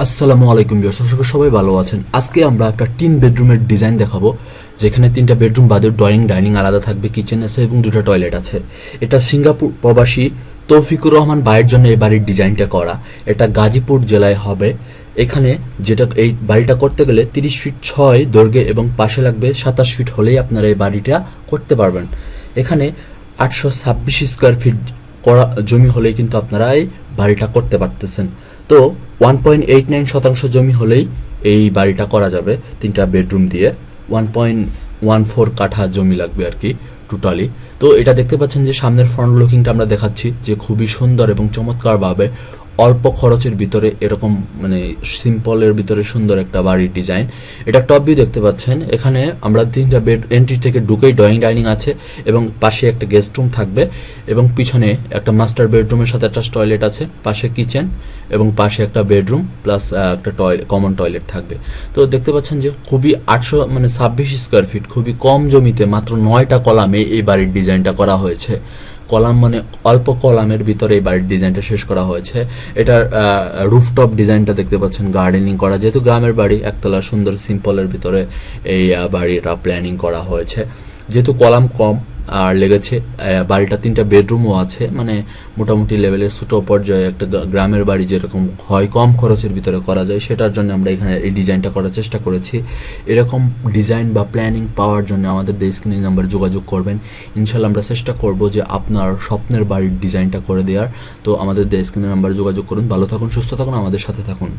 আসসালামু আলাইকুম ভিউয়ার্স, আশা করি সবাই ভালো আছেন। আজকে আমরা একটা 3 বেডরুমের ডিজাইন দেখাবো, যেখানে 3টা বেডরুম বাদে ড্রয়িং ডাইনিং আলাদা থাকবে, কিচেন আছে এবং 2টা টয়লেট আছে। এটা সিঙ্গাপুর প্রবাসী তৌফিকুর রহমান ভাইয়ের জন্য এই বাড়ির ডিজাইনটা করা। এটা গাজীপুর জেলায় হবে। এখানে যেটা এই বাড়িটা করতে গেলে 30 ফিট 6 দৈর্ঘ্যে এবং পাশে লাগবে 27 ফিট হলেই আপনারা এই বাড়িটা করতে পারবেন। এখানে 826 স্কোয়ার ফিট করা জমি হলেই কিন্তু আপনারা এই বাড়িটা করতে পারতেছেন। তো 1.89 শতাংশ জমি হলেই এই বাড়িটা করা যাবে। 3টা বেডরুম দিয়ে 1.14 কাঠা জমি লাগবে আর কি টোটালি। তো এটা দেখতে পাচ্ছেন যে সামনের ফ্রন্ট লুকিংটা আমরা দেখাচ্ছি, যে খুবই সুন্দর এবং চমৎকারভাবে অল্প খরচের ভিতরে এরকম মানে সিম্পলের ভিতরে সুন্দর একটা বাড়ির ডিজাইন। এটা টপ ভিউ দেখতে পাচ্ছেন। এখানে আমরা 3টা বেড এন্ট্রি থেকে ঢুকেই ড্রয়িং ডাইনিং আছে এবং পাশে একটা গেস্ট রুম থাকবে এবং পিছনে একটা মাস্টার বেডরুমের সাথে একটা টয়লেট আছে, পাশে কিচেন এবং পাশে একটা বেডরুম প্লাস একটা কমন টয়লেট থাকবে। তো দেখতে পাচ্ছেন যে খুবই 26 স্কোয়ার ফিট, খুবই কম জমিতে মাত্র 9টা কলামে এই বাড়ির ডিজাইনটা করা হয়েছে। কলাম মানে অল্প কলামের ভিতরে এই বাড়ির ডিজাইনটা শেষ করা হয়েছে। এটার রুফটপ ডিজাইনটা দেখতে পাচ্ছেন, গার্ডেনিং করা, যেহেতু গ্রামের বাড়ি একতলা সুন্দর সিম্পলের ভিতরে এই বাড়িটা প্ল্যানিং করা হয়েছে। যেহেতু কলাম কম আর লেগেছে, বাড়িটা 3টা বেডরুমও আছে, মানে মোটামুটি লেভেলের ছোট পর্যায়ে একটা গ্রামের বাড়ি যেরকম হয় কম খরচের ভিতরে করা যায়, সেটার জন্য আমরা এখানে এই ডিজাইনটা করার চেষ্টা করেছি। এরকম ডিজাইন বা প্ল্যানিং পাওয়ার জন্য আমাদের স্ক্রিনে নাম্বারে যোগাযোগ করবেন। ইনশাল্লাহ আমরা চেষ্টা করব যে আপনার স্বপ্নের বাড়ির ডিজাইনটা করে দেওয়ার। তো আমাদের স্ক্রিনে নাম্বারে যোগাযোগ করুন। ভালো থাকুন, সুস্থ থাকুন, আমাদের সাথে থাকুন।